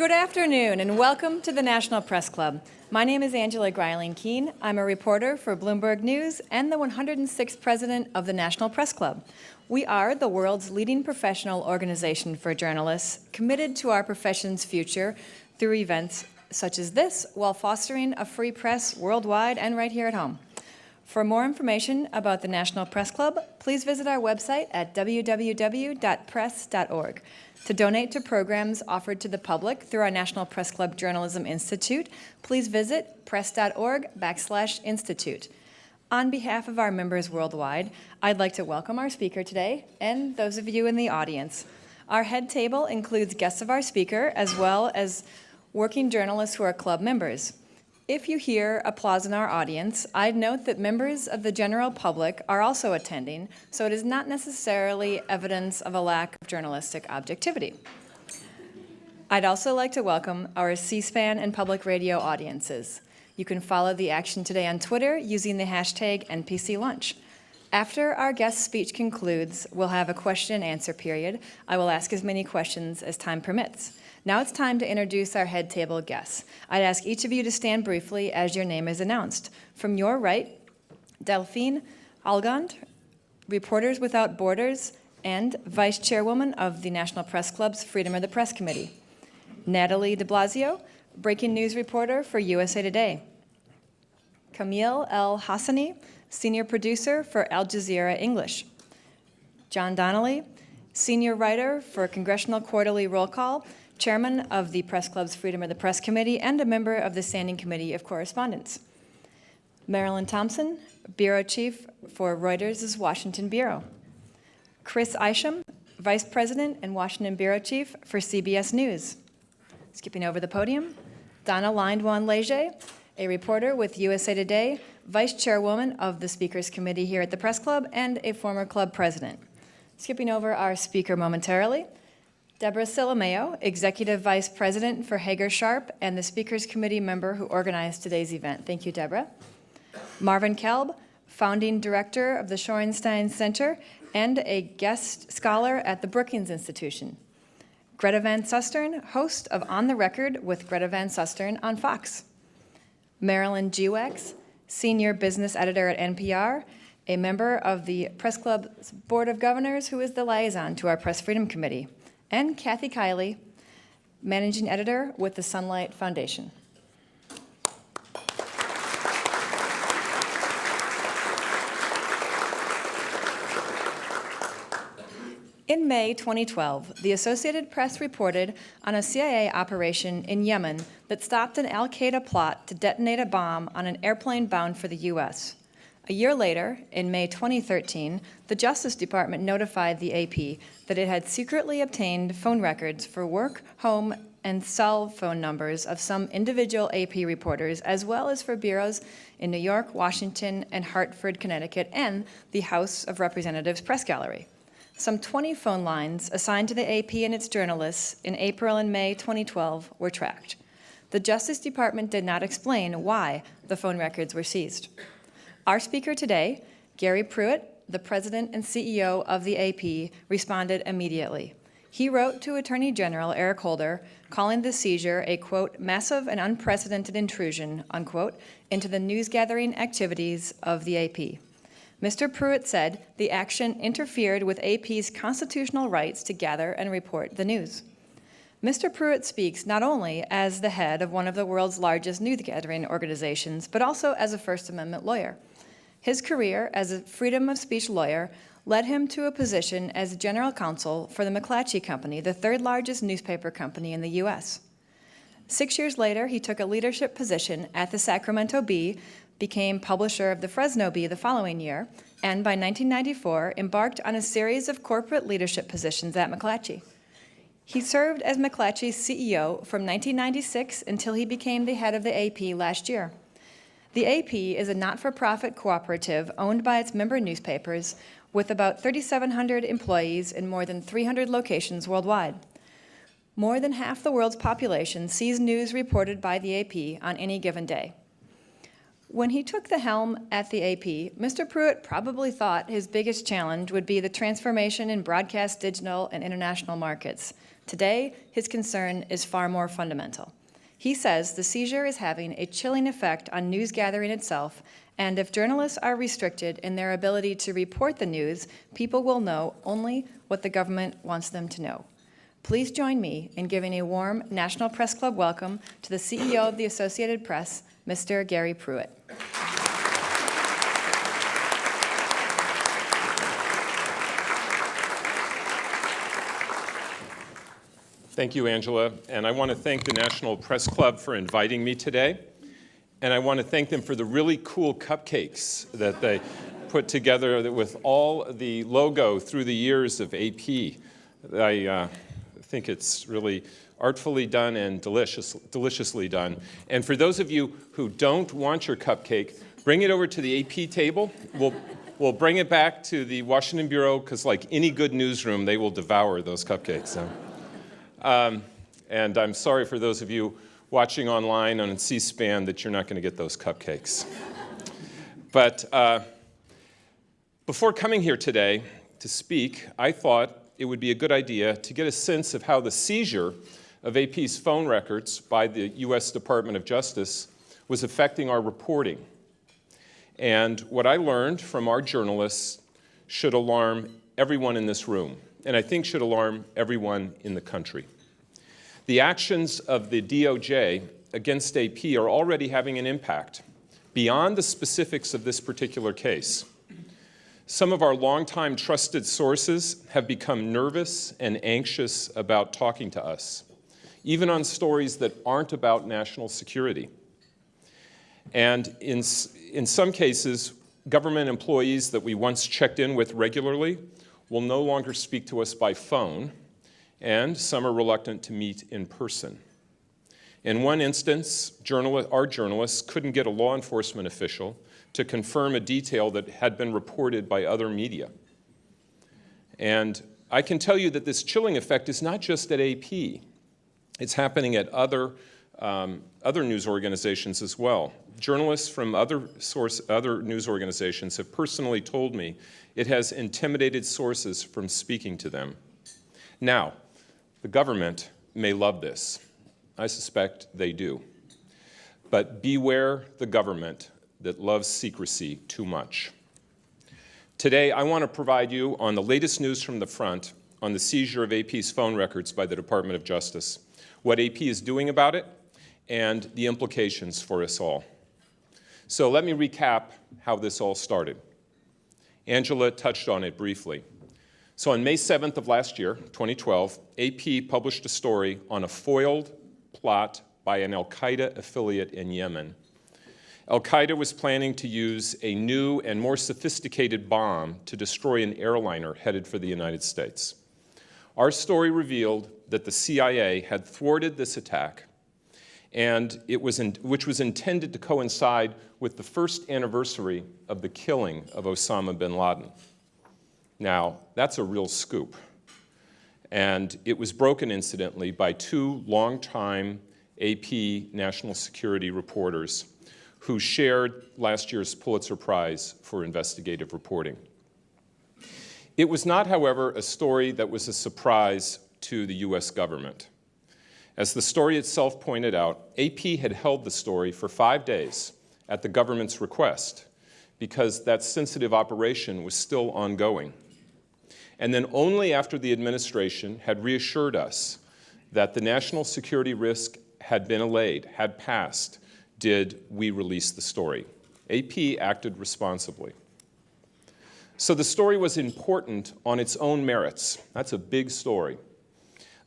Good afternoon and welcome to the National Press Club. My name is Angela Greiling-Keene. I'm a reporter for Bloomberg News and the 106th president of the National Press Club. We are the world's leading professional organization for journalists, committed to our profession's future through events such as this, while fostering a free press worldwide and right here at home. For more information about the National Press Club, please visit our website at www.press.org. To donate to programs offered to the public through our National Press Club Journalism Institute, please visit press.org/institute. On behalf of our members worldwide, I'd like to welcome our speaker today and those of you in the audience. Our head table includes guests of our speaker as well as working journalists who are club members. If you hear applause in our audience, I'd note that members of the general public are also attending, so it is not necessarily evidence of a lack of journalistic objectivity. I'd also like to welcome our C-SPAN and public radio audiences. You can follow the action today on Twitter using the hashtag NPCLunch. After our guest speech concludes, we'll have a question and answer period. I will ask as many questions as time permits. Now it's time to introduce our head table guests. I'd ask each of you to stand briefly as your name is announced. From your right, Delphine Algond, Reporters Without Borders and Vice Chairwoman of the National Press Club's Freedom of the Press Committee. Natalie de Blasio, Breaking News Reporter for USA Today. Camille El Hassani, Senior Producer for Al Jazeera English. John Donnelly, Senior Writer for Congressional Quarterly Roll Call, Chairman of the Press Club's Freedom of the Press Committee, and a member of the Standing Committee of Correspondence. Marilyn Thompson, Bureau Chief for Reuters' Washington Bureau. Chris Isham, Vice President and Washington Bureau Chief for CBS News. Skipping over the podium, Donna Lindwan-Leger, a reporter with USA Today, Vice Chairwoman of the Speakers Committee here at the Press Club, and a former club president. Skipping over our speaker momentarily, Deborah Silomeo, Executive Vice President for Hager Sharp and the Speakers Committee member who organized today's event. Thank you, Deborah. Marvin Kelb, Founding Director of the Shorenstein Center and a guest scholar at the Brookings Institution. Greta Van Susteren, host of On the Record with Greta Van Susteren on Fox. Marilyn Gewax, Senior Business Editor at NPR, a member of the Press Club's Board of Governors who is the liaison to our Press Freedom Committee. And Kathy Kiley, Managing Editor with the Sunlight Foundation. In May 2012, the Associated Press reported on a CIA operation in Yemen that stopped an al-Qaeda plot to detonate a bomb on an airplane bound for the U.S. A year later, in May 2013, the Justice Department notified the AP that it had secretly obtained phone records for work, home, and cell phone numbers of some individual AP reporters, as well as for bureaus in New York, Washington, and Hartford, Connecticut, and the House of Representatives Press Gallery. Some 20 phone lines assigned to the AP and its journalists in April and May 2012 were tracked. The Justice Department did not explain why the phone records were seized. Our speaker today, Gary Pruitt, the president and CEO of the AP, responded immediately. He wrote to Attorney General Eric Holder, calling the seizure a, quote, massive and unprecedented intrusion, unquote, into the news-gathering activities of the AP. Mr. Pruitt said the action interfered with AP's constitutional rights to gather and report the news. Mr. Pruitt speaks not only as the head of one of the world's largest news-gathering organizations, but also as a First Amendment lawyer. His career as a freedom of speech lawyer led him to a position as general counsel for the McClatchy Company, the third largest newspaper company in the U.S. 6 years later, he took a leadership position at the Sacramento Bee, became publisher of the Fresno Bee the following year, and by 1994 embarked on a series of corporate leadership positions at McClatchy. He served as McClatchy's CEO from 1996 until he became the head of the AP last year. The AP is a not-for-profit cooperative owned by its member newspapers with about 3,700 employees in more than 300 locations worldwide. More than half the world's population sees news reported by the AP on any given day. When he took the helm at the AP, Mr. Pruitt probably thought his biggest challenge would be the transformation in broadcast, digital, and international markets. Today, his concern is far more fundamental. He says the seizure is having a chilling effect on news gathering itself, and if journalists are restricted in their ability to report the news, people will know only what the government wants them to know. Please join me in giving a warm National Press Club welcome to the CEO of the Associated Press, Mr. Gary Pruitt. Thank you, Angela, and I want to thank the National Press Club for inviting me today, and I want to thank them for the really cool cupcakes that they put together with all the logo through the years of AP. I think it's really artfully done and deliciously done. And for those of you who don't want your cupcake, bring it over to the AP table. We'll bring it back to the Washington Bureau, because like any good newsroom, they will devour those cupcakes. So. And I'm sorry for those of you watching online on C-SPAN that you're not going to get those cupcakes. But before coming here today to speak, I thought it would be a good idea to get a sense of how the seizure of AP's phone records by the U.S. Department of Justice was affecting our reporting. And what I learned from our journalists should alarm everyone in this room, and I think should alarm everyone in the country. The actions of the DOJ against AP are already having an impact beyond the specifics of this particular case. Some of our longtime trusted sources have become nervous and anxious about talking to us, even on stories that aren't about national security. And in some cases, government employees that we once checked in with regularly will no longer speak to us by phone, and some are reluctant to meet in person. In one instance, our journalists couldn't get a law enforcement official to confirm a detail that had been reported by other media. And I can tell you that this chilling effect is not just at AP. It's happening at other news organizations as well. Journalists from other news organizations have personally told me it has intimidated sources from speaking to them. Now, the government may love this. I suspect they do. But beware the government that loves secrecy too much. Today, I want to provide you on the latest news from the front on the seizure of AP's phone records by the Department of Justice, what AP is doing about it, and the implications for us all. So let me recap how this all started. Angela touched on it briefly. So on May 7th of last year, 2012, AP published a story on a foiled plot by an al-Qaeda affiliate in Yemen. Al-Qaeda was planning to use a new and more sophisticated bomb to destroy an airliner headed for the United States. Our story revealed that the CIA had thwarted this attack, and which was intended to coincide with the first anniversary of the killing of Osama bin Laden. Now, that's a real scoop. And it was broken, incidentally, by two longtime AP national security reporters who shared last year's Pulitzer Prize for investigative reporting. It was not, however, a story that was a surprise to the US government. As the story itself pointed out, AP had held the story for 5 days at the government's request because that sensitive operation was still ongoing. And then only after the administration had reassured us that the national security risk had been allayed, had passed, did we release the story. AP acted responsibly. So the story was important on its own merits. That's a big story.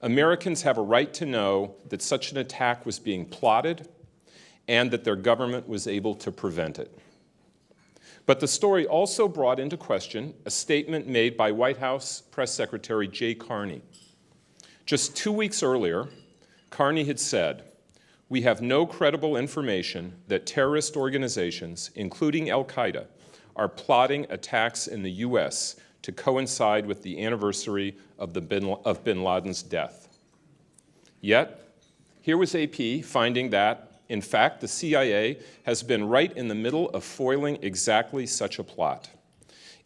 Americans have a right to know that such an attack was being plotted and that their government was able to prevent it. But the story also brought into question a statement made by White House Press Secretary Jay Carney. Just 2 weeks earlier, Carney had said, "We have no credible information that terrorist organizations, including al-Qaeda, are plotting attacks in the US to coincide with the anniversary of bin Laden's death." Yet, here was AP finding that, in fact, the CIA has been right in the middle of foiling exactly such a plot.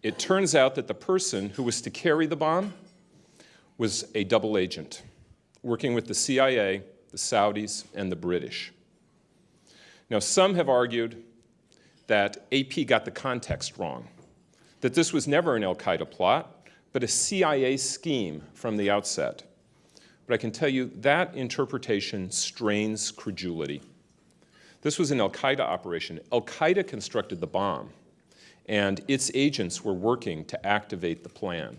It turns out that the person who was to carry the bomb was a double agent, working with the CIA, the Saudis, and the British. Now, some have argued that AP got the context wrong, that this was never an al-Qaeda plot, but a CIA scheme from the outset. But I can tell you that interpretation strains credulity. This was an al-Qaeda operation. Al-Qaeda constructed the bomb, and its agents were working to activate the plan.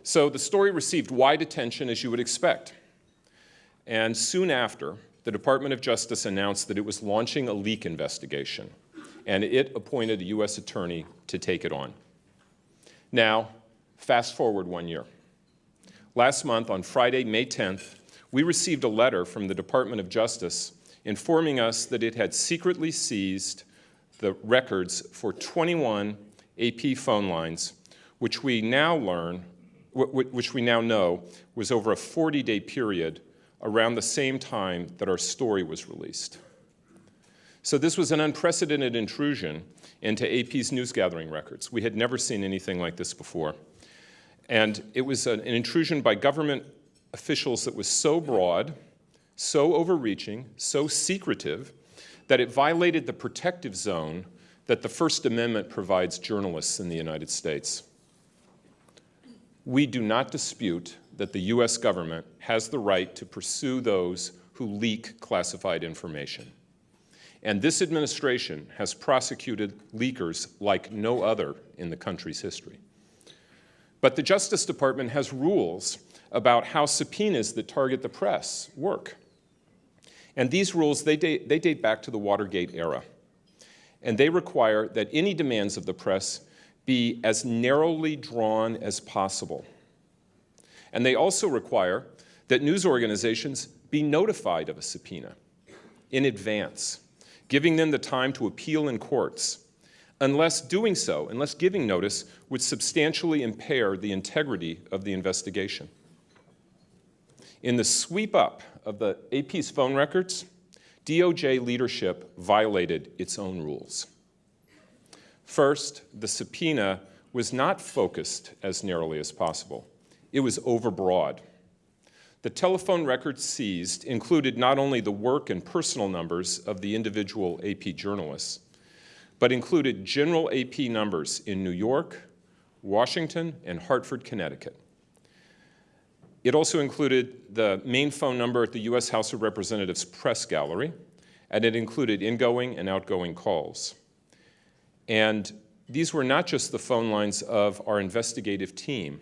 So the story received wide attention, as you would expect. And soon after, the Department of Justice announced that it was launching a leak investigation, and it appointed a U.S. attorney to take it on. Now, fast forward 1 year. Last month, on Friday, May 10th, we received a letter from the Department of Justice informing us that it had secretly seized the records for 21 AP phone lines, which we now know was over a 40-day period around the same time that our story was released. So this was an unprecedented intrusion into AP's news-gathering records. We had never seen anything like this before. And it was an intrusion by government officials that was so broad, so overreaching, so secretive, that it violated the protective zone that the First Amendment provides journalists in the United States. We do not dispute that the U.S. government has the right to pursue those who leak classified information. And this administration has prosecuted leakers like no other in the country's history. But the Justice Department has rules about how subpoenas that target the press work. And these rules, they date back to the Watergate era. And they require that any demands of the press be as narrowly drawn as possible. And they also require that news organizations be notified of a subpoena in advance, giving them the time to appeal in courts, unless giving notice would substantially impair the integrity of the investigation. In the sweep up of the AP's phone records, DOJ leadership violated its own rules. First, the subpoena was not focused as narrowly as possible. It was overbroad. The telephone records seized included not only the work and personal numbers of the individual AP journalists, but included general AP numbers in New York, Washington, and Hartford, Connecticut. It also included the main phone number at the U.S. House of Representatives press gallery, and it included ingoing and outgoing calls. And these were not just the phone lines of our investigative team.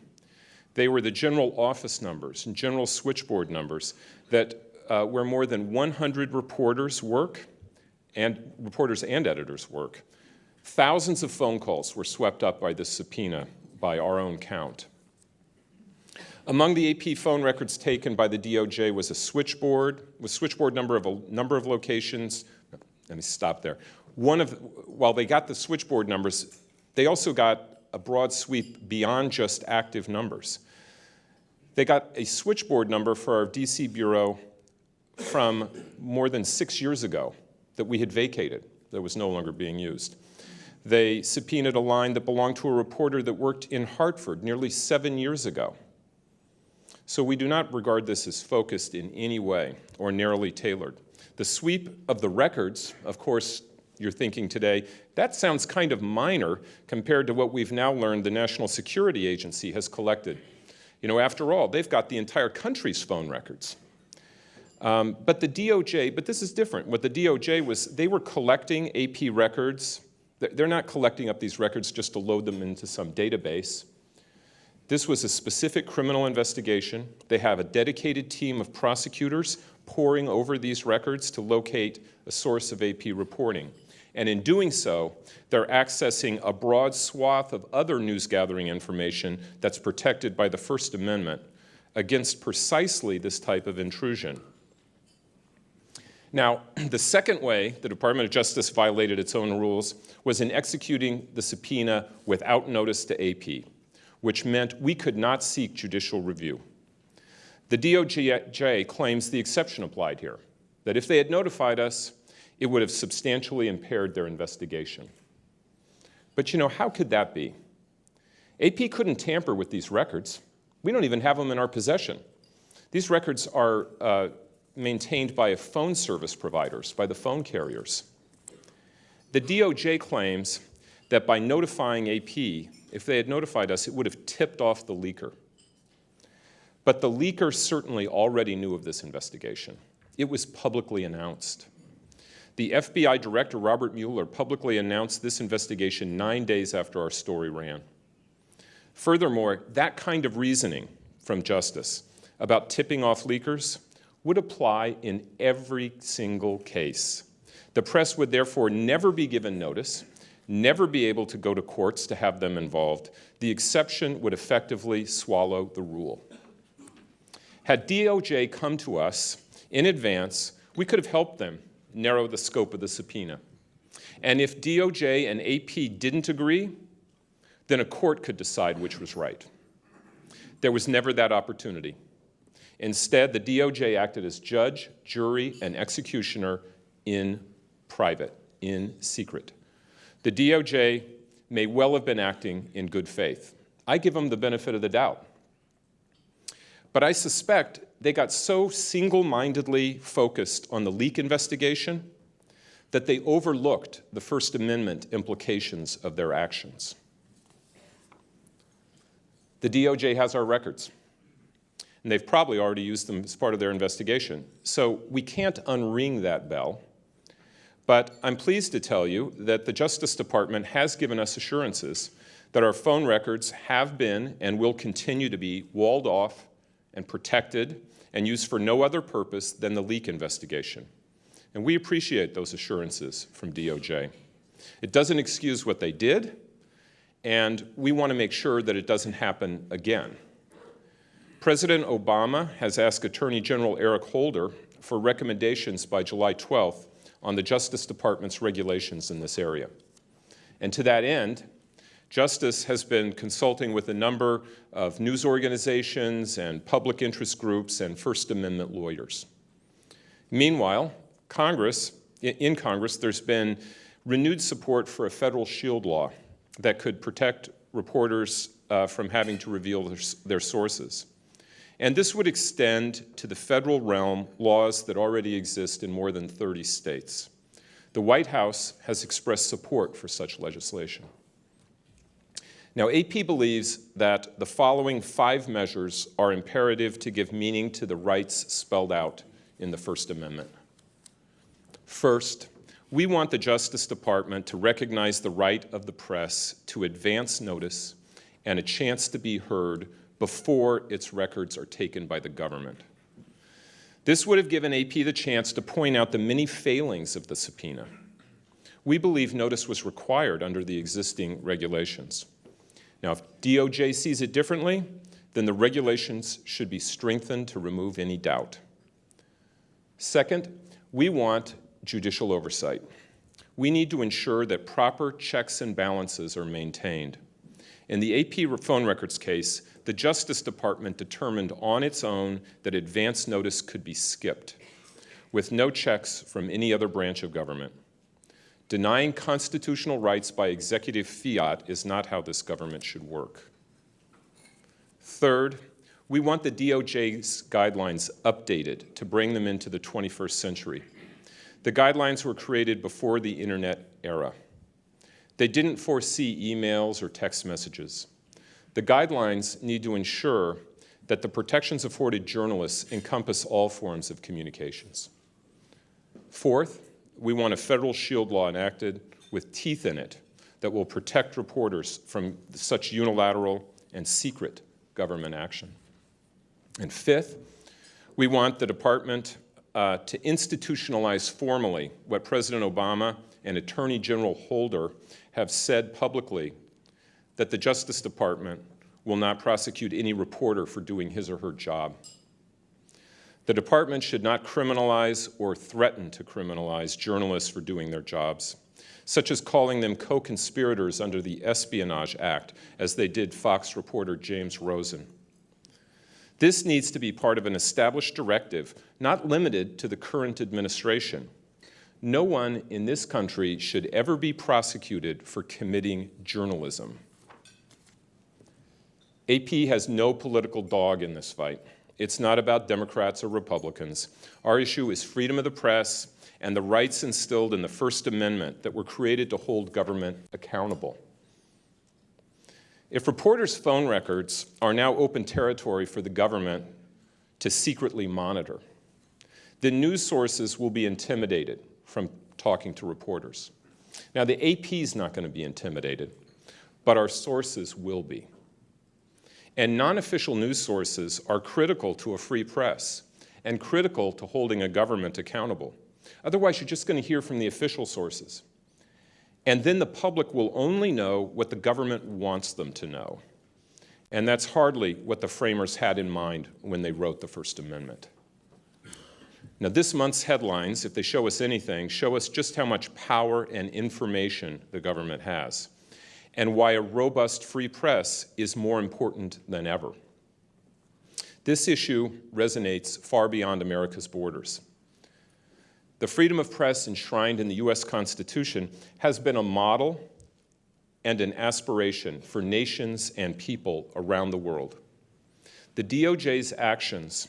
They were the general office numbers and general switchboard numbers that where more than 100 reporters work, and reporters and editors work. Thousands of phone calls were swept up by this subpoena by our own count. Among the AP phone records taken by the DOJ was a switchboard, with switchboard number of a number of locations. Let me stop there. While they got the switchboard numbers, they also got a broad sweep beyond just active numbers. They got a switchboard number for our DC bureau from more than 6 years ago that we had vacated, that was no longer being used. They subpoenaed a line that belonged to a reporter that worked in Hartford nearly 7 years ago. So we do not regard this as focused in any way or narrowly tailored. The sweep of the records, of course, you're thinking today, that sounds kind of minor compared to what we've now learned the National Security Agency has collected. You know, after all, they've got the entire country's phone records. But this is different. What the DOJ was, they were collecting AP records. They're not collecting up these records just to load them into some database. This was a specific criminal investigation. They have a dedicated team of prosecutors poring over these records to locate a source of AP reporting. And in doing so, they're accessing a broad swath of other news-gathering information that's protected by the First Amendment against precisely this type of intrusion. Now, the second way the Department of Justice violated its own rules was in executing the subpoena without notice to AP, which meant we could not seek judicial review. The DOJ claims the exception applied here, that if they had notified us, it would have substantially impaired their investigation. But you know, how could that be? AP couldn't tamper with these records. We don't even have them in our possession. These records are maintained by phone service providers, by the phone carriers. The DOJ claims that by notifying AP, if they had notified us, it would have tipped off the leaker. But the leaker certainly already knew of this investigation. It was publicly announced. The FBI Director, Robert Mueller, publicly announced this investigation 9 days after our story ran. Furthermore, that kind of reasoning from Justice about tipping off leakers would apply in every single case. The press would therefore never be given notice, never be able to go to courts to have them involved. The exception would effectively swallow the rule. Had DOJ come to us in advance, we could have helped them narrow the scope of the subpoena. And if DOJ and AP didn't agree, then a court could decide which was right. There was never that opportunity. Instead, the DOJ acted as judge, jury, and executioner in private, in secret. The DOJ may well have been acting in good faith. I give them the benefit of the doubt. But I suspect they got so single-mindedly focused on the leak investigation that they overlooked the First Amendment implications of their actions. The DOJ has our records, and they've probably already used them as part of their investigation. So we can't unring that bell, but I'm pleased to tell you that the Justice Department has given us assurances that our phone records have been and will continue to be walled off and protected and used for no other purpose than the leak investigation. And we appreciate those assurances from DOJ. It doesn't excuse what they did, and we want to make sure that it doesn't happen again. President Obama has asked Attorney General Eric Holder for recommendations by July 12th on the Justice Department's regulations in this area. And to that end, Justice has been consulting with a number of news organizations and public interest groups and First Amendment lawyers. Meanwhile, in Congress, there's been renewed support for a federal shield law that could protect reporters from having to reveal their sources. And this would extend to the federal realm laws that already exist in more than 30 states. The White House has expressed support for such legislation. Now, AP believes that the following 5 measures are imperative to give meaning to the rights spelled out in the First Amendment. First, we want the Justice Department to recognize the right of the press to advance notice and a chance to be heard before its records are taken by the government. This would have given AP the chance to point out the many failings of the subpoena. We believe notice was required under the existing regulations. Now, if DOJ sees it differently, then the regulations should be strengthened to remove any doubt. Second, we want judicial oversight. We need to ensure that proper checks and balances are maintained. In the AP phone records case, the Justice Department determined on its own that advance notice could be skipped, with no checks from any other branch of government. Denying constitutional rights by executive fiat is not how this government should work. Third, we want the DOJ's guidelines updated to bring them into the 21st century. The guidelines were created before the internet era. They didn't foresee emails or text messages. The guidelines need to ensure that the protections afforded journalists encompass all forms of communications. Fourth, we want a federal shield law enacted with teeth in it that will protect reporters from such unilateral and secret government action. And fifth, we want the department to institutionalize formally what President Obama and Attorney General Holder have said publicly, that the Justice Department will not prosecute any reporter for doing his or her job. The department should not criminalize or threaten to criminalize journalists for doing their jobs, such as calling them co-conspirators under the Espionage Act, as they did Fox reporter James Rosen. This needs to be part of an established directive, not limited to the current administration. No one in this country should ever be prosecuted for committing journalism. AP has no political dog in this fight. It's not about Democrats or Republicans. Our issue is freedom of the press and the rights instilled in the First Amendment that were created to hold government accountable. If reporters' phone records are now open territory for the government to secretly monitor, then news sources will be intimidated from talking to reporters. Now, the AP is not going to be intimidated, but our sources will be. And non-official news sources are critical to a free press and critical to holding a government accountable. Otherwise, you're just going to hear from the official sources. And then the public will only know what the government wants them to know. And that's hardly what the framers had in mind when they wrote the First Amendment. Now, this month's headlines, if they show us anything, show us just how much power and information the government has, and why a robust free press is more important than ever. This issue resonates far beyond America's borders. The freedom of press enshrined in the U.S. Constitution has been a model and an aspiration for nations and people around the world. The DOJ's actions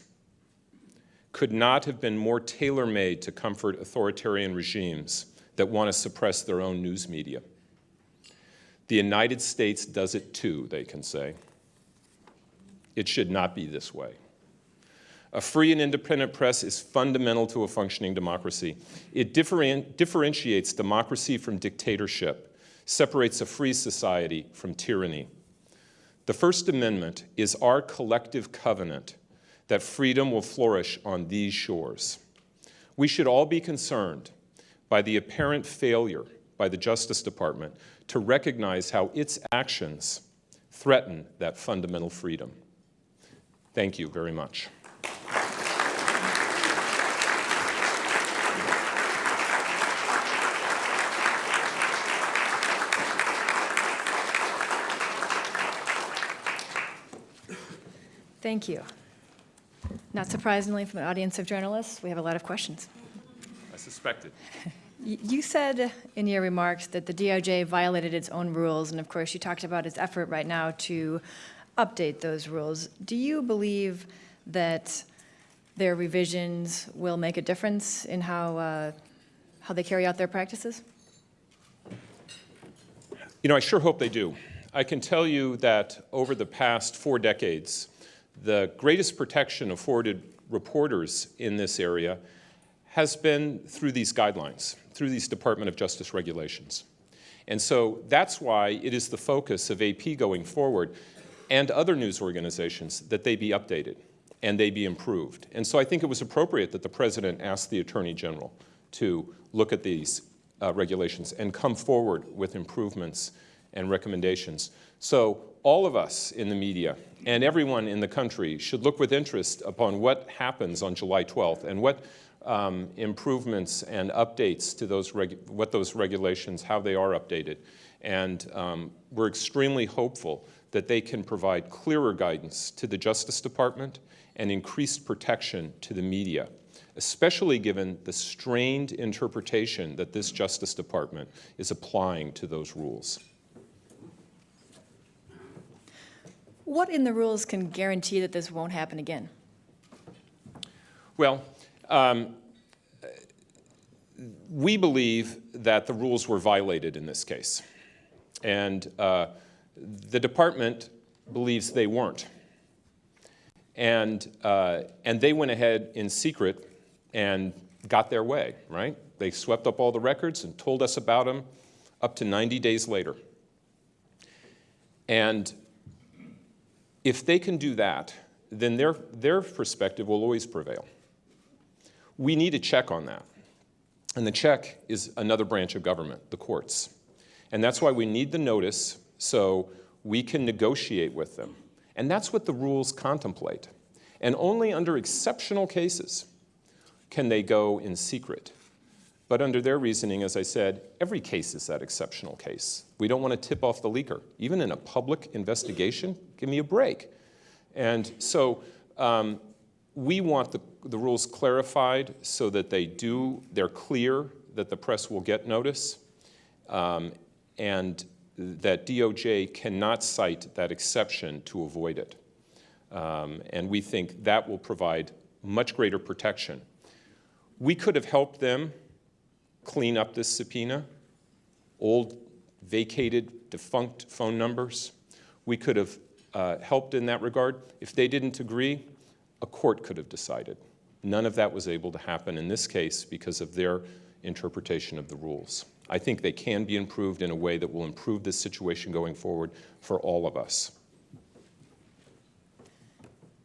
could not have been more tailor-made to comfort authoritarian regimes that want to suppress their own news media. The United States does it too, they can say. It should not be this way. A free and independent press is fundamental to a functioning democracy. It differentiates democracy from dictatorship, separates a free society from tyranny. The First Amendment is our collective covenant that freedom will flourish on these shores. We should all be concerned by the apparent failure by the Justice Department to recognize how its actions threaten that fundamental freedom. Thank you very much. Thank you. Not surprisingly, from an audience of journalists, we have a lot of questions. I suspected. You said in your remarks that the DOJ violated its own rules, and of course you talked about its effort right now to update those rules. Do you believe that their revisions will make a difference in how they carry out their practices? You know, I sure hope they do. I can tell you that over the past 4 decades, the greatest protection afforded reporters in this area has been through these guidelines, through these Department of Justice regulations. And so that's why it is the focus of AP going forward and other news organizations that they be updated and they be improved. And so I think it was appropriate that the President asked the Attorney General to look at these regulations and come forward with improvements and recommendations. So all of us in the media and everyone in the country should look with interest upon what happens on July 12th and what improvements and updates to those regulations, how they are updated. And we're extremely hopeful that they can provide clearer guidance to the Justice Department and increased protection to the media, especially given the strained interpretation that this Justice Department is applying to those rules. What in the rules can guarantee that this won't happen again? Well, we believe that the rules were violated in this case. And the department believes they weren't. And they went ahead in secret and got their way, right? They swept up all the records and told us about them up to 90 days later. And if they can do that, then their perspective will always prevail. We need a check on that. And the check is another branch of government, the courts. And that's why we need the notice so we can negotiate with them. And that's what the rules contemplate. And only under exceptional cases can they go in secret. But under their reasoning, as I said, every case is that exceptional case. We don't want to tip off the leaker. Even in a public investigation, give me a break. And so we want the rules clarified so that they're clear, that the press will get notice, and that DOJ cannot cite that exception to avoid it. And we think that will provide much greater protection. We could have helped them clean up this subpoena, old, vacated, defunct phone numbers. We could have helped in that regard. If they didn't agree, a court could have decided. None of that was able to happen in this case because of their interpretation of the rules. I think they can be improved in a way that will improve this situation going forward for all of us.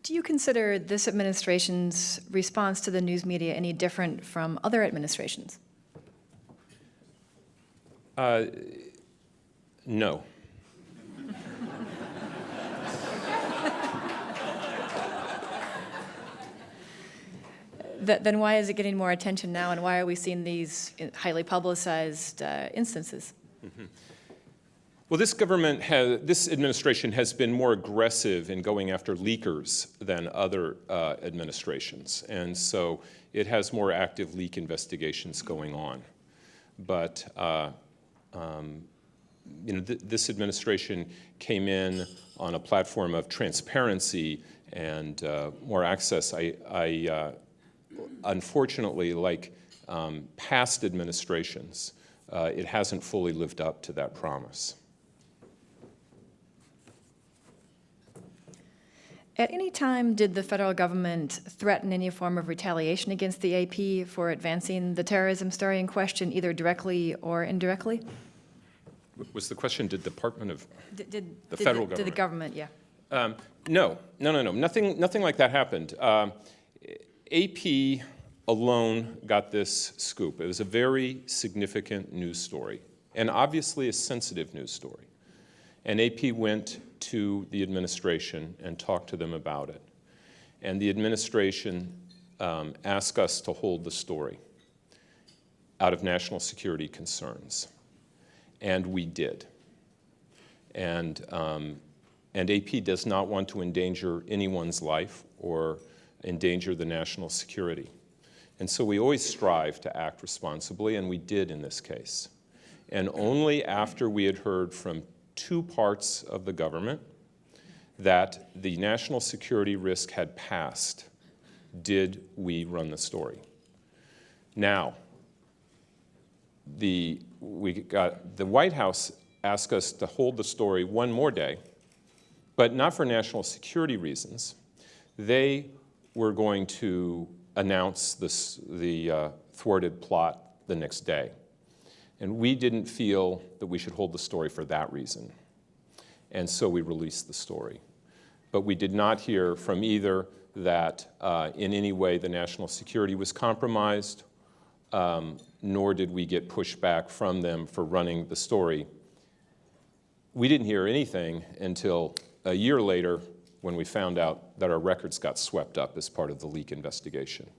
Do you consider this administration's response to the news media any different from other administrations? No. Then why is it getting more attention now, and why are we seeing these highly publicized instances? Mm-hmm. Well, this administration has been more aggressive in going after leakers than other administrations, and so it has more active leak investigations going on. But this administration came in on a platform of transparency and more access. Unfortunately, like past administrations, it hasn't fully lived up to that promise. At any time, did the federal government threaten any form of retaliation against the AP for advancing the terrorism story in question, either directly or indirectly? Was the question, did the Department of the federal government? Did the government, yeah. No. Nothing like that happened. AP alone got this scoop. It was a very significant news story, and obviously a sensitive news story. And AP went to the administration and talked to them about it. And the administration asked us to hold the story out of national security concerns. And we did. And AP does not want to endanger anyone's life or endanger the national security. And so we always strive to act responsibly, and we did in this case. And only after we had heard from two parts of the government that the national security risk had passed did we run the story. Now, the White House asked us to hold the story one more day, but not for national security reasons. They were going to announce the thwarted plot the next day. And we didn't feel that we should hold the story for that reason. And so we released the story. But we did not hear from either that in any way the national security was compromised, nor did we get pushback from them for running the story. We didn't hear anything until a year later when we found out that our records got swept up as part of the leak investigation.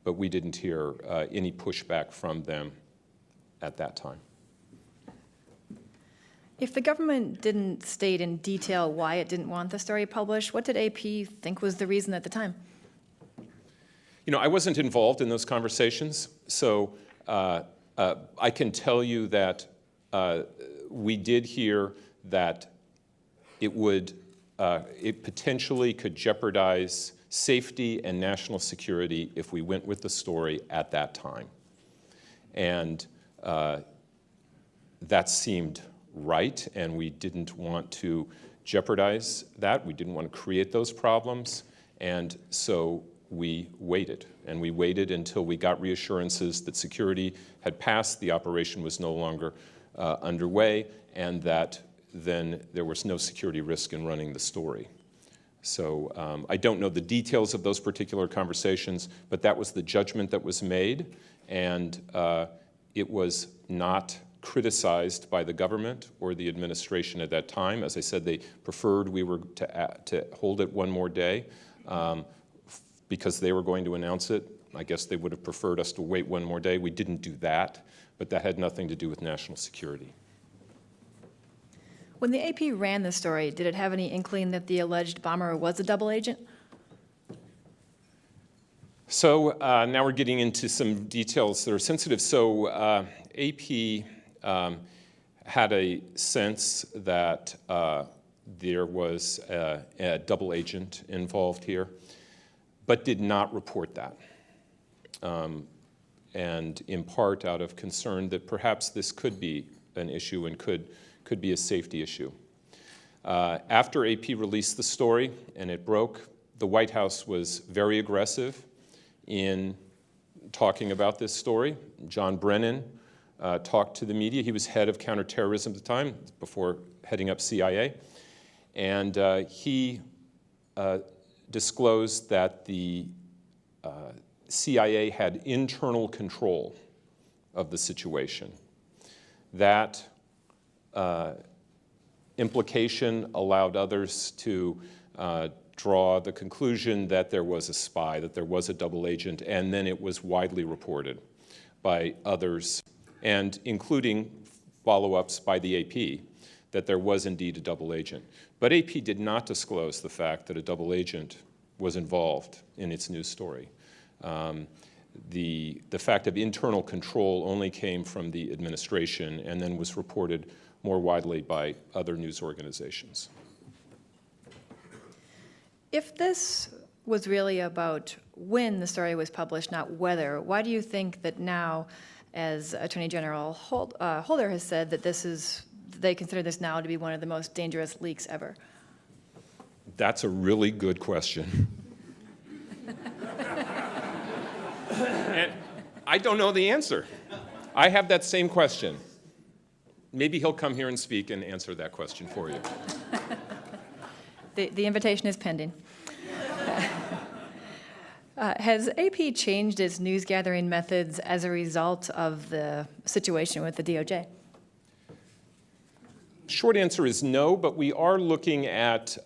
But we didn't hear any pushback from them at that time. If the government didn't state in detail why it didn't want the story published, what did AP think was the reason at the time? I wasn't involved in those conversations, so I can tell you that we did hear that it potentially could jeopardize safety and national security if we went with the story at that time. And that seemed right, and we didn't want to jeopardize that. We didn't want to create those problems, and so we waited. And we waited until we got reassurances that security had passed, the operation was no longer underway, and that then there was no security risk in running the story. So I don't know the details of those particular conversations, but that was the judgment that was made, and it was not criticized by the government or the administration at that time. As I said, they preferred we were to hold it one more day because they were going to announce it. I guess they would have preferred us to wait one more day. We didn't do that, but that had nothing to do with national security. When the AP ran the story, did it have any inkling that the alleged bomber was a double agent? So now we're getting into some details that are sensitive. So AP had a sense that there was a double agent involved here, but did not report that. And in part out of concern that perhaps this could be an issue and could be a safety issue. After AP released the story and it broke, the White House was very aggressive in talking about this story. John Brennan talked to the media. He was head of counterterrorism at the time, before heading up CIA. And he disclosed that the CIA had internal control of the situation. That implication allowed others to draw the conclusion that there was a spy, that there was a double agent, and then it was widely reported by others, and including follow-ups by the AP, that there was indeed a double agent. But AP did not disclose the fact that a double agent was involved in its news story. The fact of internal control only came from the administration and then was reported more widely by other news organizations. If this was really about when the story was published, not whether, why do you think that now, as Attorney General Holder has said, that they consider this now to be one of the most dangerous leaks ever? That's a really good question. And I don't know the answer. I have that same question. Maybe he'll come here and speak and answer that question for you. The invitation is pending. Has AP changed its news gathering methods as a result of the situation with the DOJ? Short answer is no, but we are looking at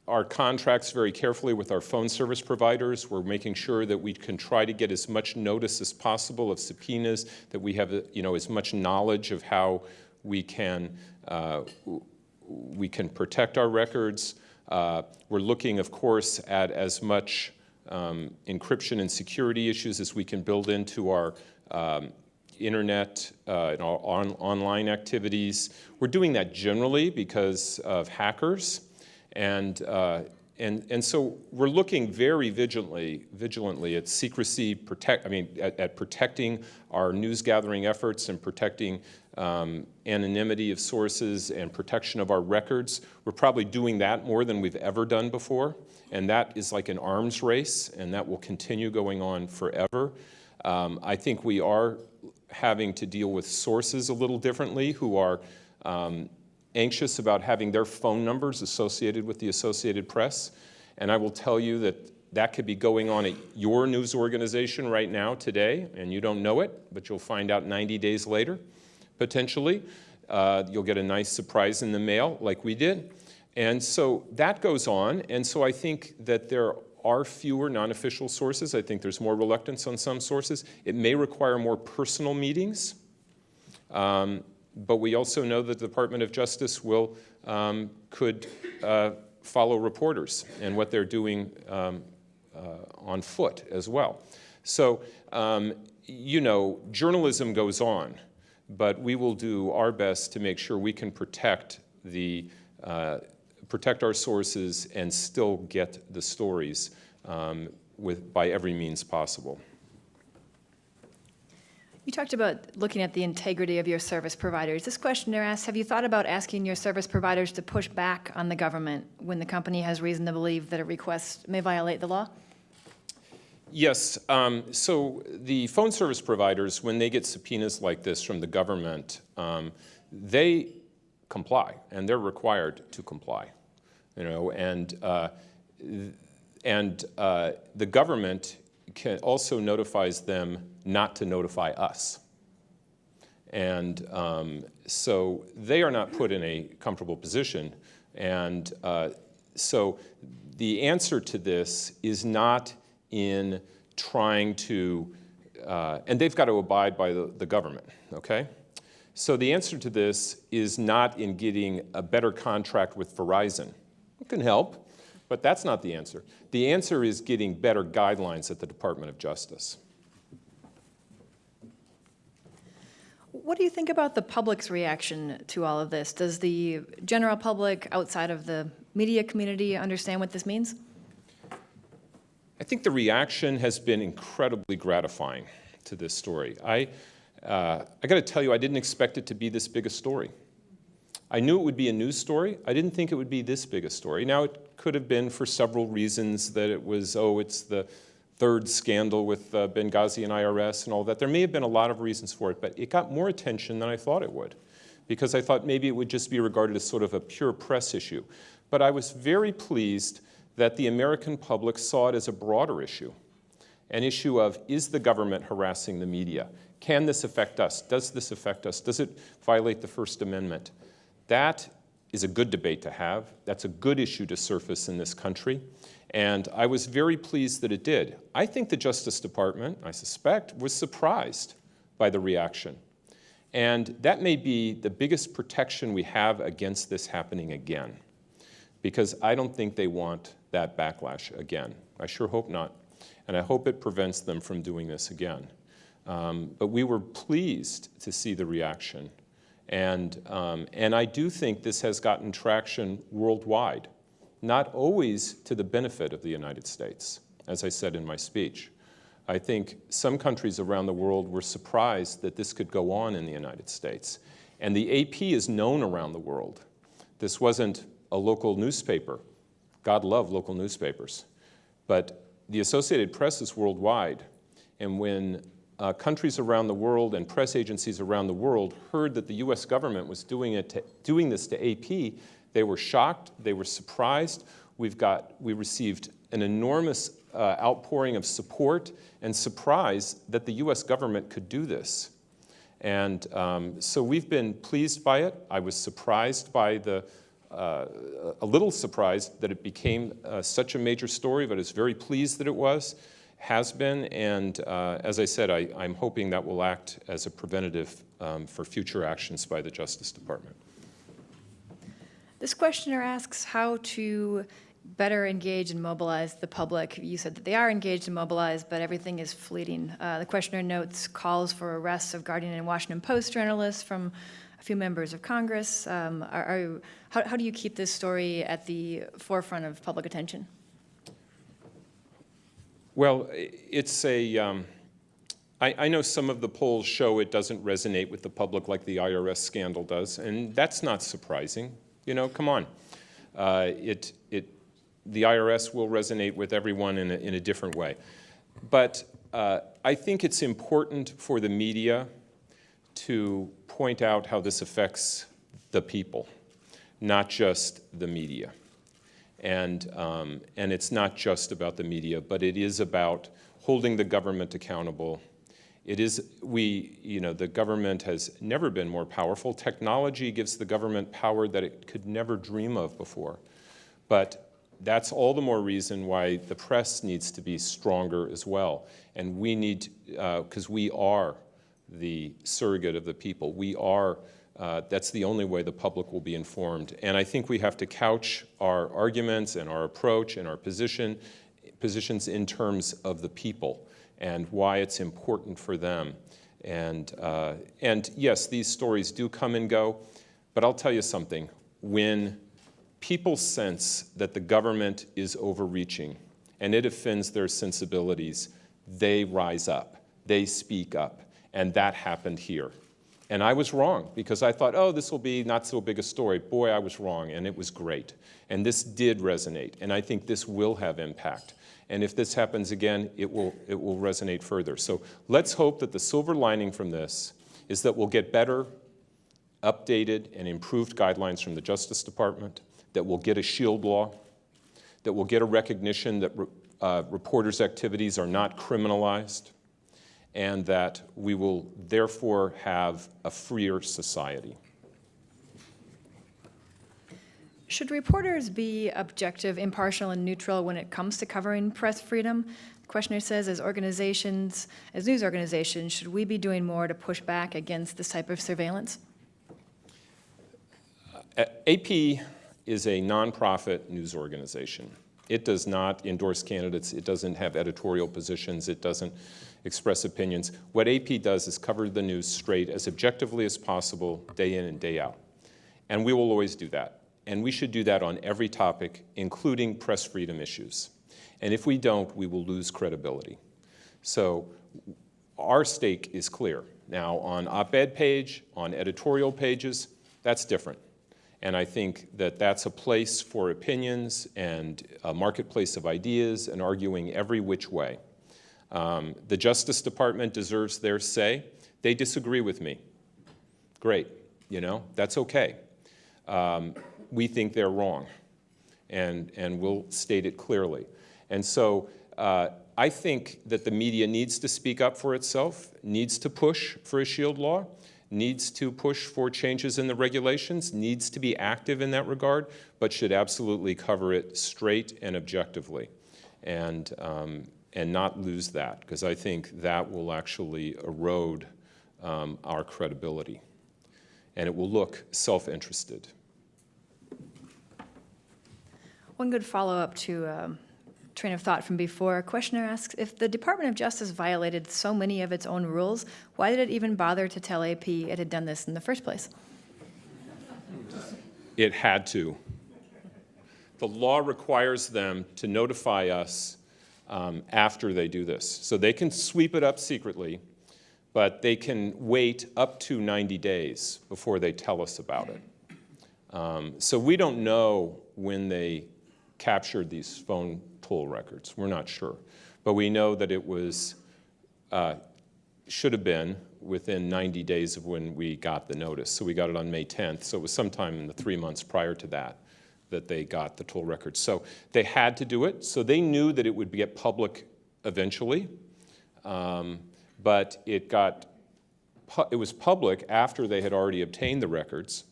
our contracts very carefully with our phone service providers. We're making sure that we can try to get as much notice as possible of subpoenas, that we have as much knowledge of how we can protect our records. We're looking, of course, at as much encryption and security issues as we can build into our internet and our online activities. We're doing that generally because of hackers. And so we're looking very vigilantly at secrecy, at protecting our news gathering efforts and protecting anonymity of sources and protection of our records. We're probably doing that more than we've ever done before, and that is like an arms race, and that will continue going on forever. I think we are having to deal with sources a little differently who are anxious about having their phone numbers associated with the Associated Press. And I will tell you that that could be going on at your news organization right now today, and you don't know it, but you'll find out 90 days later, potentially. You'll get a nice surprise in the mail like we did. And so that goes on, and so I think that there are fewer non-official sources. I think there's more reluctance on some sources. It may require more personal meetings. But we also know that the Department of Justice could follow reporters and what they're doing on foot as well. So, journalism goes on, but we will do our best to make sure we can protect our sources and still get the stories by every means possible. You talked about looking at the integrity of your service providers. This questioner asks, have you thought about asking your service providers to push back on the government when the company has reason to believe that a request may violate the law? Yes. So the phone service providers, when they get subpoenas like this from the government, they comply, and they're required to comply. And the government also notifies them not to notify us. And so they are not put in a comfortable position. And so the answer to this is not in trying to, and they've got to abide by the government, okay? So the answer to this is not in getting a better contract with Verizon. It can help, but that's not the answer. The answer is getting better guidelines at the Department of Justice. What do you think about the public's reaction to all of this? Does the general public outside of the media community understand what this means? I think the reaction has been incredibly gratifying to this story. I got to tell you, I didn't expect it to be this big a story. I knew it would be a news story. I didn't think it would be this big a story. Now, it could have been for several reasons that it was, it's the third scandal with Benghazi and IRS and all that. There may have been a lot of reasons for it, but it got more attention than I thought it would, because I thought maybe it would just be regarded as sort of a pure press issue. But I was very pleased that the American public saw it as a broader issue, an issue of, is the government harassing the media? Can this affect us? Does this affect us? Does it violate the First Amendment? That is a good debate to have. That's a good issue to surface in this country. And I was very pleased that it did. I think the Justice Department, I suspect, was surprised by the reaction. And that may be the biggest protection we have against this happening again, because I don't think they want that backlash again. I sure hope not. And I hope it prevents them from doing this again. But we were pleased to see the reaction. And I do think this has gotten traction worldwide, not always to the benefit of the United States, as I said in my speech. I think some countries around the world were surprised that this could go on in the United States. And the AP is known around the world. This wasn't a local newspaper. God love local newspapers. But the Associated Press is worldwide. And when countries around the world and press agencies around the world heard that the US government was doing this to AP, they were shocked, they were surprised. We received an enormous outpouring of support and surprise that the US government could do this. And so we've been pleased by it. I was surprised by a little surprised that it became such a major story, but I was very pleased that it has been, and as I said, I'm hoping that will act as a preventative for future actions by the Justice Department. This questioner asks how to better engage and mobilize the public. You said that they are engaged and mobilized, but everything is fleeting. The questioner notes calls for arrests of Guardian and Washington Post journalists from a few members of Congress. How do you keep this story at the forefront of public attention? Well, it's I know some of the polls show it doesn't resonate with the public like the IRS scandal does, and that's not surprising. You know, come on. The IRS will resonate with everyone in a different way. But I think it's important for the media to point out how this affects the people, not just the media. And it's not just about the media, but it is about holding the government accountable. The government has never been more powerful. Technology gives the government power that it could never dream of before. But that's all the more reason why the press needs to be stronger as well. And we need, because we are the surrogate of the people. That's the only way the public will be informed. And I think we have to couch our arguments and our approach and our positions in terms of the people and why it's important for them. And yes, these stories do come and go, but I'll tell you something. When people sense that the government is overreaching and it offends their sensibilities, they rise up, they speak up, and that happened here. And I was wrong, because I thought, oh, this will be not so big a story. Boy, I was wrong, and it was great. And this did resonate, and I think this will have impact. And if this happens again, it will resonate further. So let's hope that the silver lining from this is that we'll get better, updated, and improved guidelines from the Justice Department, that we'll get a shield law, that we'll get a recognition that reporters' activities are not criminalized, and that we will therefore have a freer society. Should reporters be objective, impartial, and neutral when it comes to covering press freedom? The questioner says, as news organizations, should we be doing more to push back against this type of surveillance? AP is a nonprofit news organization. It does not endorse candidates. It doesn't have editorial positions. It doesn't express opinions. What AP does is cover the news straight as objectively as possible, day in and day out. And we will always do that. And we should do that on every topic, including press freedom issues. And if we don't, we will lose credibility. So our stake is clear. Now, on op-ed page, on editorial pages, that's different. And I think that that's a place for opinions and a marketplace of ideas and arguing every which way. The Justice Department deserves their say. They disagree with me. Great, that's okay. We think they're wrong, and we'll state it clearly. And so I think that the media needs to speak up for itself, needs to push for a shield law, needs to push for changes in the regulations, needs to be active in that regard, but should absolutely cover it straight and objectively, and not lose that, because I think that will actually erode our credibility, and it will look self-interested. One good follow-up to train of thought from before. A questioner asks, if the Department of Justice violated so many of its own rules, why did it even bother to tell AP it had done this in the first place? It had to. The law requires them to notify us after they do this. So they can sweep it up secretly, but they can wait up to 90 days before they tell us about it. So we don't know when they captured these phone toll records. We're not sure. But we know that it was, should have been within 90 days of when we got the notice. So we got it on May 10th. So it was sometime in the 3 months prior to that they got the toll records. So they had to do it. So they knew that it would get public eventually. But it was public after they had already obtained the records.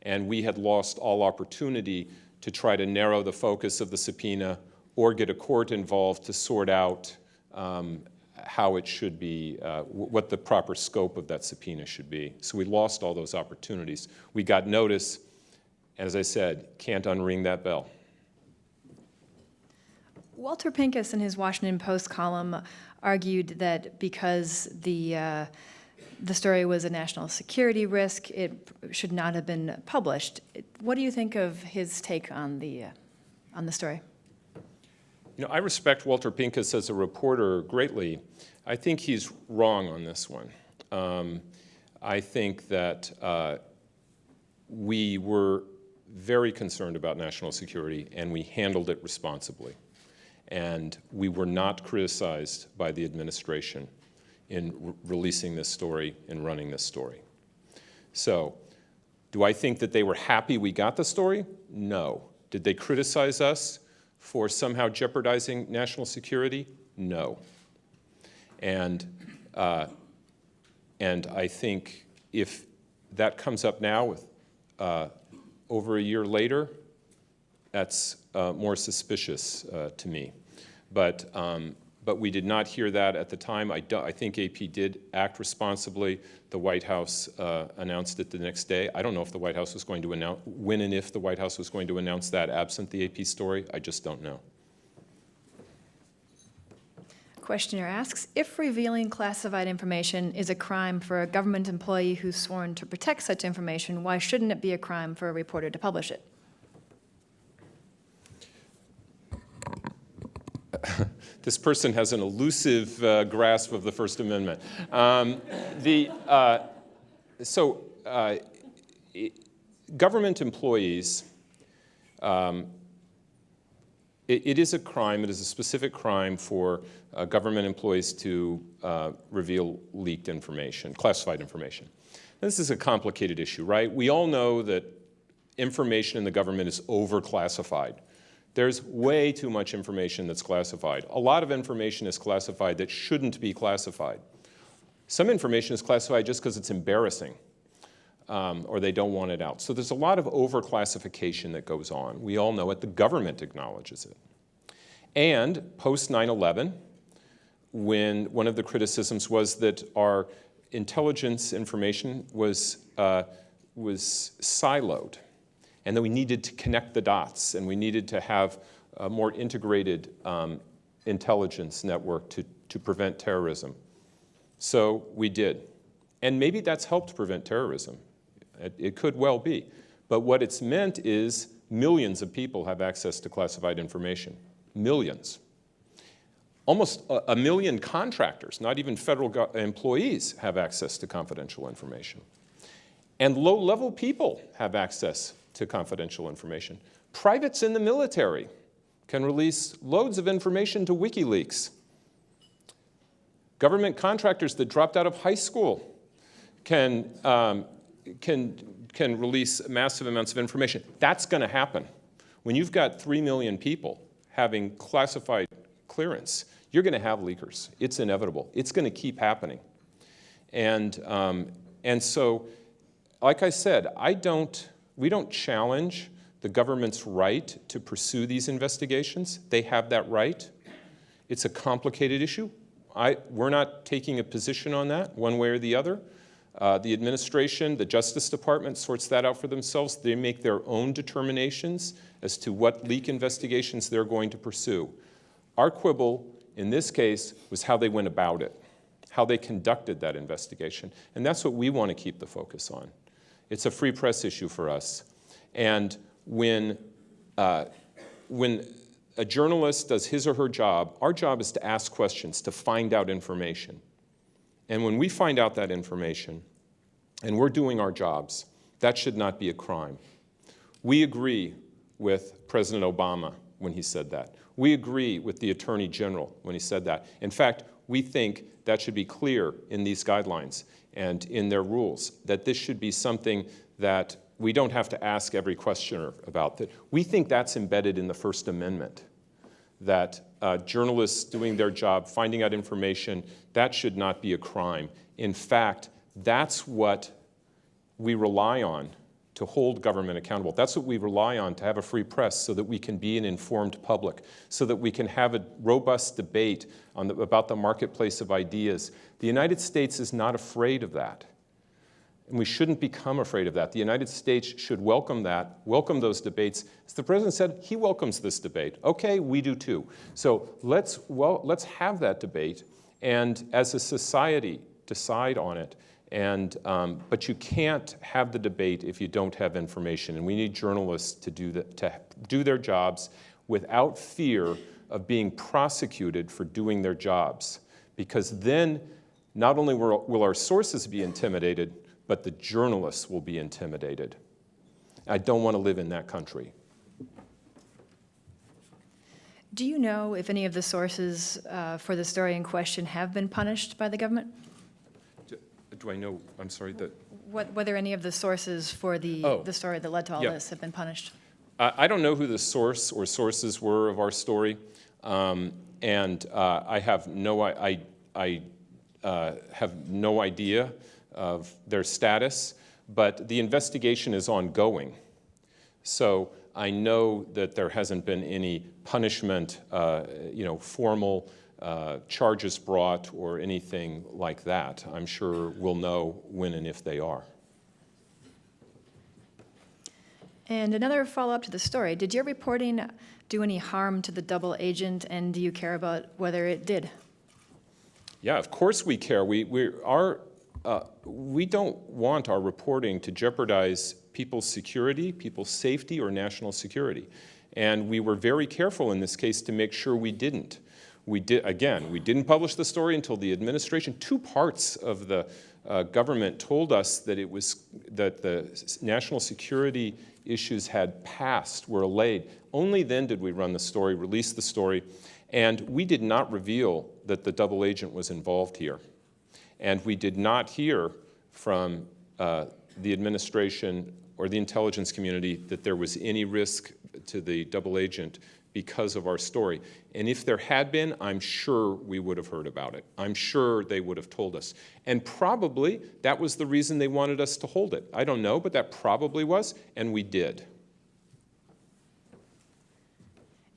And we had lost all opportunity to try to narrow the focus of the subpoena or get a court involved to sort out how it should be, what the proper scope of that subpoena should be. So we lost all those opportunities. We got notice, and as I said, can't unring that bell. Walter Pincus, in his Washington Post column, argued that because the story was a national security risk, it should not have been published. What do you think of his take on the story? I respect Walter Pincus as a reporter greatly. I think he's wrong on this one. I think that we were very concerned about national security, and we handled it responsibly. And we were not criticized by the administration in releasing this story and running this story. So, do I think that they were happy we got the story? No. Did they criticize us for somehow jeopardizing national security? No. And I think if that comes up now with over a year later, that's more suspicious to me. But we did not hear that at the time. I think AP did act responsibly. The White House announced it the next day. I don't know if the White House was going to announce, when and if the White House was going to announce that absent the AP story. I just don't know. Questioner asks, if revealing classified information is a crime for a government employee who's sworn to protect such information, why shouldn't it be a crime for a reporter to publish it? This person has an elusive grasp of the First Amendment. Government employees, it is a crime, it is a specific crime for government employees to reveal leaked information, classified information. This is a complicated issue, right? We all know that information in the government is over-classified. There's way too much information that's classified. A lot of information is classified that shouldn't be classified. Some information is classified just because it's embarrassing, or they don't want it out. So there's a lot of over-classification that goes on. We all know it. The government acknowledges it. And post 9/11, when one of the criticisms was that our intelligence information was siloed, and that we needed to connect the dots, and we needed to have a more integrated intelligence network to prevent terrorism. So we did. And maybe that's helped prevent terrorism. It could well be. But what it's meant is millions of people have access to classified information. Millions. Almost a million contractors, not even federal employees, have access to confidential information. And low-level people have access to confidential information. Privates in the military can release loads of information to WikiLeaks. Government contractors that dropped out of high school can release massive amounts of information. That's going to happen. When you've got 3 million people having classified clearance, you're going to have leakers. It's inevitable. It's going to keep happening. And so, like I said, we don't challenge the government's right to pursue these investigations. They have that right. It's a complicated issue. We're not taking a position on that, one way or the other. The administration, the Justice Department sorts that out for themselves. They make their own determinations as to what leak investigations they're going to pursue. Our quibble, in this case, was how they went about it, how they conducted that investigation. And that's what we want to keep the focus on. It's a free press issue for us. And when a journalist does his or her job, our job is to ask questions, to find out information. And when we find out that information, and we're doing our jobs, that should not be a crime. We agree with President Obama when he said that. We agree with the Attorney General when he said that. In fact, we think that should be clear in these guidelines and in their rules, that this should be something that we don't have to ask every questioner about. That we think that's embedded in the First Amendment, that journalists doing their job, finding out information, that should not be a crime. In fact, that's what we rely on to hold government accountable. That's what we rely on to have a free press so that we can be an informed public, so that we can have a robust debate about the marketplace of ideas. The United States is not afraid of that. And we shouldn't become afraid of that. The United States should welcome that, welcome those debates. As the president said, he welcomes this debate. Okay, we do too. So let's have that debate, and as a society, decide on it. But you can't have the debate if you don't have information. And we need journalists to do their jobs without fear of being prosecuted for doing their jobs. Because then not only will our sources be intimidated, but the journalists will be intimidated. I don't want to live in that country. Do you know if any of the sources for the story in question have been punished by the government? Do I know, I'm sorry, that? Whether any of the sources for the story that led to all this have been punished? I don't know who the source or sources were of our story, and I have no idea of their status, but the investigation is ongoing. So I know that there hasn't been any punishment, formal charges brought or anything like that. I'm sure we'll know when and if they are. And another follow-up to the story, did your reporting do any harm to the double agent, and do you care about whether it did? Yeah, of course we care. We don't want our reporting to jeopardize people's security, people's safety, or national security. And we were very careful in this case to make sure we didn't. We didn't publish the story until the administration. Two parts of the government told us that the national security issues had passed, were allayed. Only then did we run the story, release the story, and we did not reveal that the double agent was involved here. And we did not hear from the administration or the intelligence community that there was any risk to the double agent because of our story. And if there had been, I'm sure we would have heard about it. I'm sure they would have told us. And probably that was the reason they wanted us to hold it. I don't know, but that probably was, and we did.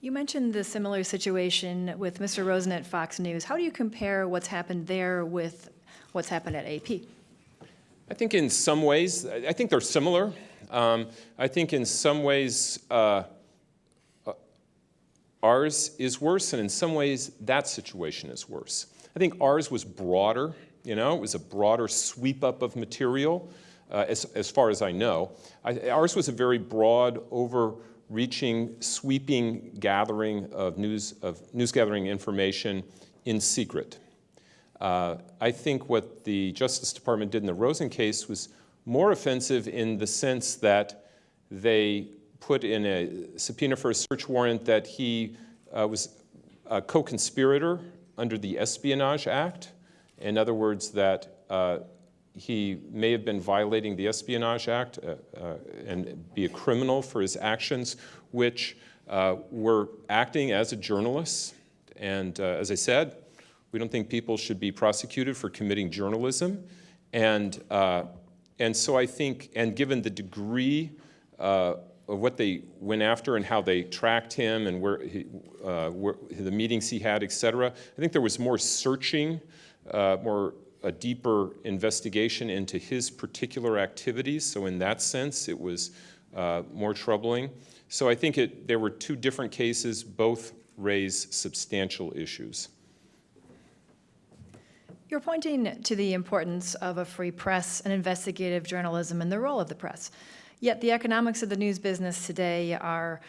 You mentioned the similar situation with Mr. Rosen at Fox News. How do you compare what's happened there with what's happened at AP? I think in some ways, I think they're similar. I think in some ways, Ours is worse, and in some ways, that situation is worse. I think ours was broader, it was a broader sweep up of material, as far as I know. Ours was a very broad, overreaching, sweeping gathering of news gathering information in secret. I think what the Justice Department did in the Rosen case was more offensive in the sense that they put in a subpoena for a search warrant that he was a co-conspirator under the Espionage Act. In other words, that he may have been violating the Espionage Act and be a criminal for his actions, which were acting as a journalist. And as I said, we don't think people should be prosecuted for committing journalism. And so I think, and given the degree of what they went after and how they tracked him and where the meetings he had, et cetera, I think there was more searching, a deeper investigation into his particular activities. So in that sense, it was more troubling. So I think there were two different cases, both raise substantial issues. You're pointing to the importance of a free press and investigative journalism and the role of the press. Yet the economics of the news business today are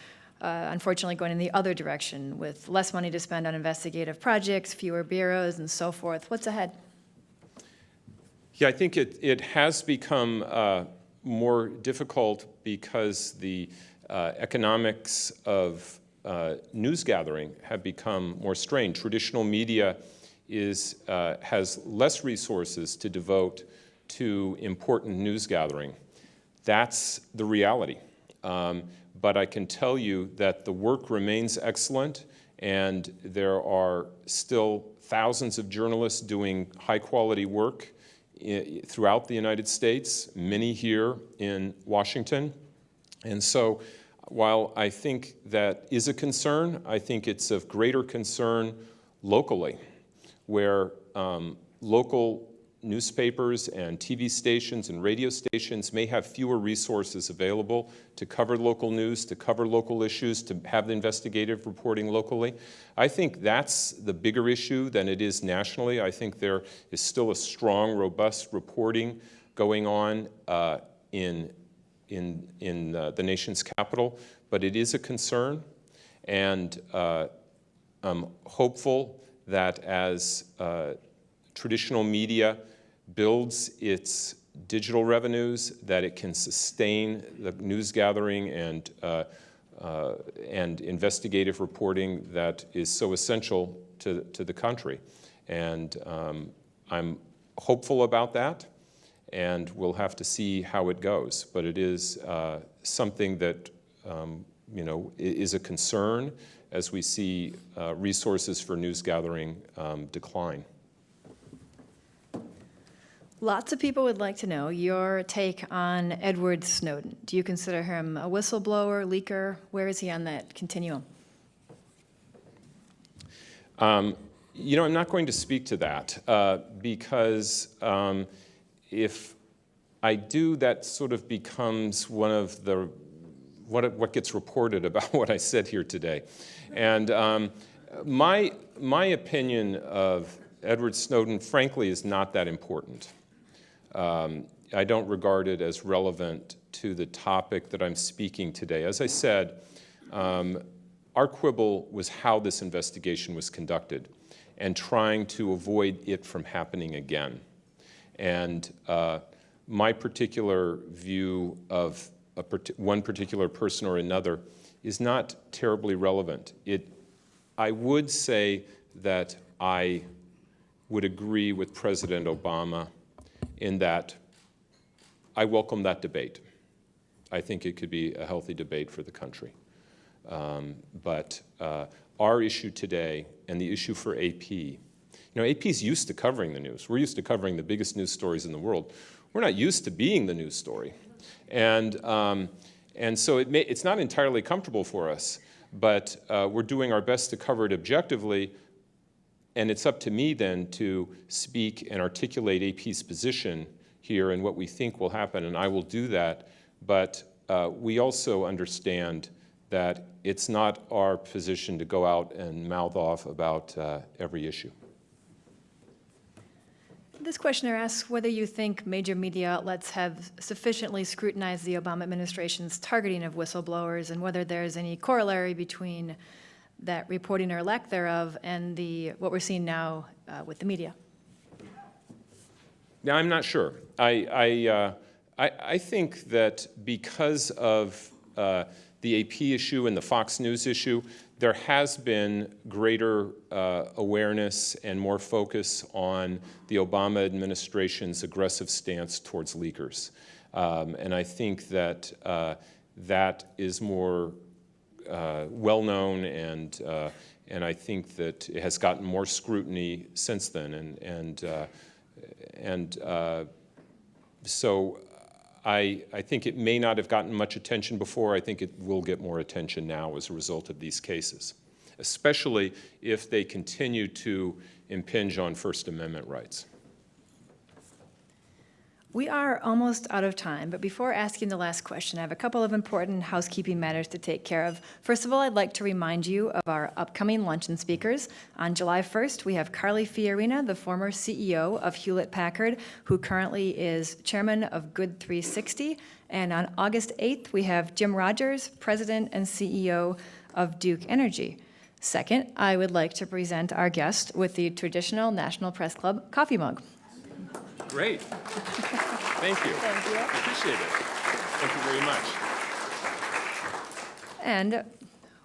unfortunately going in the other direction, with less money to spend on investigative projects, fewer bureaus, and so forth. What's ahead? Yeah, I think it has become more difficult because the economics of news gathering have become more strained. Traditional media has less resources to devote to important news gathering. That's the reality. But I can tell you that the work remains excellent, and there are still thousands of journalists doing high-quality work throughout the United States, many here in Washington. And so while I think that is a concern, I think it's of greater concern locally, where local newspapers and TV stations and radio stations may have fewer resources available to cover local news, to cover local issues, to have the investigative reporting locally. I think that's the bigger issue than it is nationally. I think there is still a strong, robust reporting going on in the nation's capital, but it is a concern, and I'm hopeful that as traditional media builds its digital revenues, that it can sustain the news gathering and investigative reporting that is so essential to the country. And I'm hopeful about that, and we'll have to see how it goes. But it is something that is a concern as we see resources for news gathering decline. Lots of people would like to know your take on Edward Snowden. Do you consider him a whistleblower, leaker? Where is he on that continuum? I'm not going to speak to that because if I do, that sort of becomes one of the what gets reported about what I said here today. And my opinion of Edward Snowden, frankly, is not that important. I don't regard it as relevant to the topic that I'm speaking today. As I said, our quibble was how this investigation was conducted and trying to avoid it from happening again. And my particular view of one particular person or another is not terribly relevant. I would say that I would agree with President Obama in that I welcome that debate. I think it could be a healthy debate for the country. But our issue today and the issue for AP, AP's used to covering the news. We're used to covering the biggest news stories in the world. We're not used to being the news story. And so it's not entirely comfortable for us, but we're doing our best to cover it objectively. And it's up to me then to speak and articulate AP's position here and what we think will happen, and I will do that. But we also understand that it's not our position to go out and mouth off about every issue. This questioner asks whether you think major media outlets have sufficiently scrutinized the Obama administration's targeting of whistleblowers and whether there's any corollary between that reporting or lack thereof and what we're seeing now with the media. Now, I'm not sure. I think that because of the AP issue and the Fox News issue, there has been greater awareness and more focus on the Obama administration's aggressive stance towards leakers. And I think that that is more well-known, and I think that it has gotten more scrutiny since then. So I think it may not have gotten much attention before. I think it will get more attention now as a result of these cases, especially if they continue to impinge on First Amendment rights. We are almost out of time, but before asking the last question, I have a couple of important housekeeping matters to take care of. First of all, I'd like to remind you of our upcoming luncheon speakers. On July 1st, we have Carly Fiorina, the former CEO of Hewlett-Packard, who currently is chairman of Good 360. And on August 8th, we have Jim Rogers, president and CEO of Duke Energy. Second, I would like to present our guest with the traditional National Press Club coffee mug. Great. Thank you. Thank you. I appreciate it. Thank you very much. And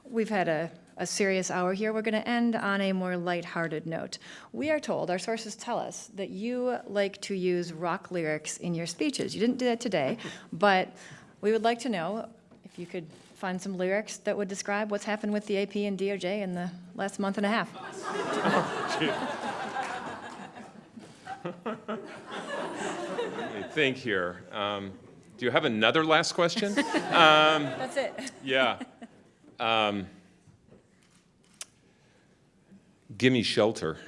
we've had a serious hour here. We're going to end on a more lighthearted note. We are told, our sources tell us, that you like to use rock lyrics in your speeches. You didn't do that today, but we would like to know if you could find some lyrics that would describe what's happened with the AP and DOJ in the last month and a half. Let me think here. Do you have another last question? That's it. Yeah. Gimme shelter.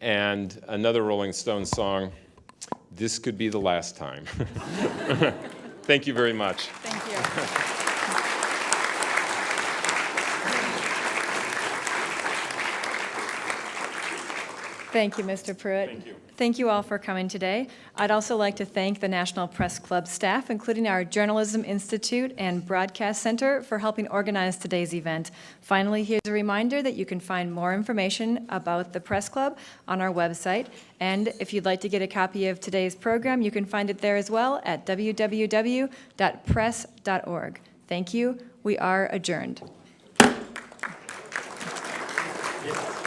And another Rolling Stones song, This Could Be the Last Time. Thank you very much. Thank you. Thank you, Mr. Pruitt. Thank you. Thank you all for coming today. I'd also like to thank the National Press Club staff, including our Journalism Institute and Broadcast Center, for helping organize today's event. Finally, here's a reminder that you can find more information about the Press Club on our website. And if you'd like to get a copy of today's program, you can find it there as well at www.press.org. Thank you. We are adjourned. Yeah.